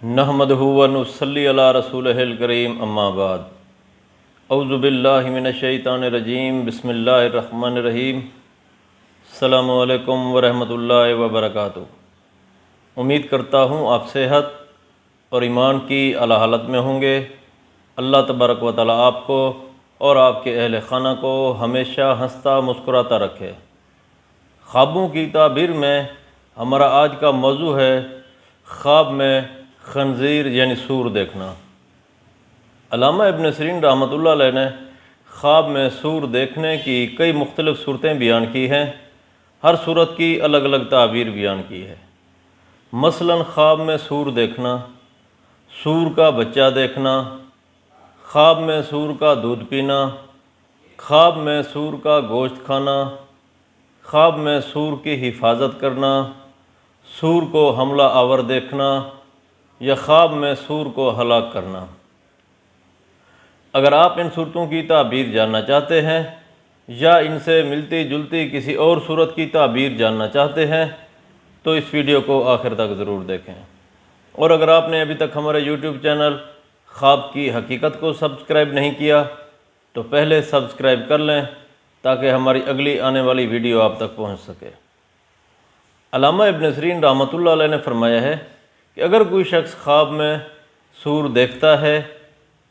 نحمدہ و نصلی علی رسولہ الکریم اما بعد اعوذ باللہ من الشیطان الرجیم بسم اللہ الرحمن الرحیم السلام علیکم ورحمۃ اللہ وبرکاتہ۔ امید کرتا ہوں آپ صحت اور ایمان کی اعلیٰ حالت میں ہوں گے۔ اللہ تبارک و تعالیٰ آپ کو اور آپ کے اہل خانہ کو ہمیشہ ہنستا مسکراتا رکھے۔ خوابوں کی تعبیر میں ہمارا آج کا موضوع ہے خواب میں خنزیر یعنی سور دیکھنا۔ علامہ ابن سیرین رحمۃ اللہ علیہ نے خواب میں سور دیکھنے کی کئی مختلف صورتیں بیان کی ہیں۔ ہر صورت کی الگ الگ تعبیر بیان کی ہے۔ مثلاً خواب میں سور دیکھنا، سور کا بچہ دیکھنا، خواب میں سور کا دودھ پینا، خواب میں سور کا گوشت کھانا، خواب میں سور کی حفاظت کرنا، سور کو حملہ آور دیکھنا یا خواب میں سور کو ہلاک کرنا۔ اگر آپ ان صورتوں کی تعبیر جاننا چاہتے ہیں یا ان سے ملتی جلتی کسی اور صورت کی تعبیر جاننا چاہتے ہیں تو اس ویڈیو کو آخر تک ضرور دیکھیں۔ اور اگر آپ نے ابھی تک ہمارے یوٹیوب چینل خواب کی حقیقت کو سبسکرائب نہیں کیا تو پہلے سبسکرائب کر لیں تاکہ ہماری اگلی آنے والی ویڈیو آپ تک پہنچ سکے۔ علامہ ابن سیرین رحمۃ اللہ علیہ نے فرمایا ہے کہ اگر کوئی شخص خواب میں سور دیکھتا ہے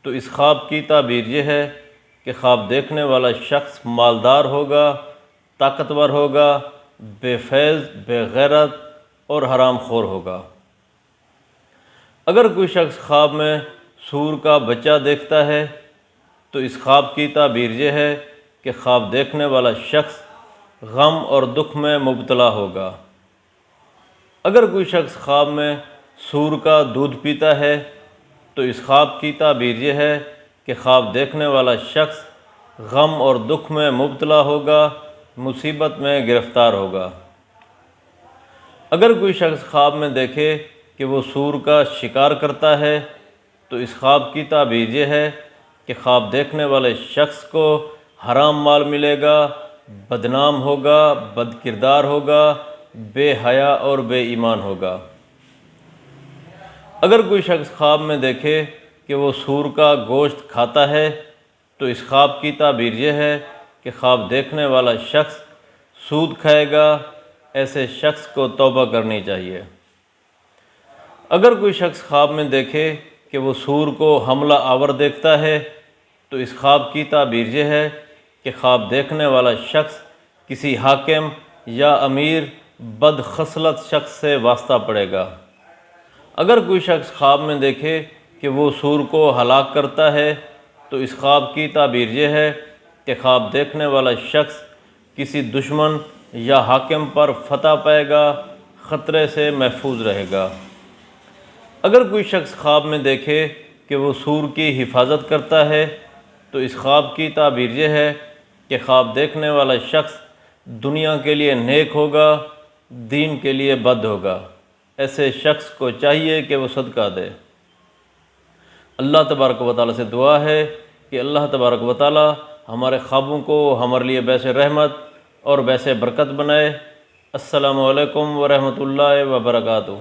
تو اس خواب کی تعبیر یہ ہے کہ خواب دیکھنے والا شخص مالدار ہوگا، طاقتور ہوگا، بے فیض، بے غیرت اور حرام خور ہوگا۔ اگر کوئی شخص خواب میں سور کا بچہ دیکھتا ہے تو اس خواب کی تعبیر یہ ہے کہ خواب دیکھنے والا شخص غم اور دکھ میں مبتلا ہوگا۔ اگر کوئی شخص خواب میں سور کا دودھ پیتا ہے تو اس خواب کی تعبیر یہ ہے کہ خواب دیکھنے والا شخص غم اور دکھ میں مبتلا ہوگا، مصیبت میں گرفتار ہوگا۔ اگر کوئی شخص خواب میں دیکھے کہ وہ سور کا شکار کرتا ہے تو اس خواب کی تعبیر یہ ہے کہ خواب دیکھنے والے شخص کو حرام مال ملے گا، بدنام ہوگا، بد کردار ہوگا، بے حیا اور بے ایمان ہوگا۔ اگر کوئی شخص خواب میں دیکھے کہ وہ سور کا گوشت کھاتا ہے تو اس خواب کی تعبیر یہ ہے کہ خواب دیکھنے والا شخص سود کھائے گا، ایسے شخص کو توبہ کرنی چاہیے۔ اگر کوئی شخص خواب میں دیکھے کہ وہ سور کو حملہ آور دیکھتا ہے تو اس خواب کی تعبیر یہ ہے کہ خواب دیکھنے والا شخص کسی حاکم یا امیر بد خصلت شخص سے واسطہ پڑے گا۔ اگر کوئی شخص خواب میں دیکھے کہ وہ سور کو ہلاک کرتا ہے تو اس خواب کی تعبیر یہ ہے کہ خواب دیکھنے والا شخص کسی دشمن یا حاکم پر فتح پائے گا، خطرے سے محفوظ رہے گا۔ اگر کوئی شخص خواب میں دیکھے کہ وہ سور کی حفاظت کرتا ہے تو اس خواب کی تعبیر یہ ہے کہ خواب دیکھنے والا شخص دنیا کے لیے نیک ہوگا، دین کے لیے بد ہوگا۔ ایسے شخص کو چاہیے کہ وہ صدقہ دے۔ اللہ تبارک و تعالیٰ سے دعا ہے کہ اللہ تبارک و تعالیٰ ہمارے خوابوں کو ہمارے لیے باعث رحمت اور باعث برکت بنائے۔ السلام علیکم ورحمۃ اللہ وبرکاتہ۔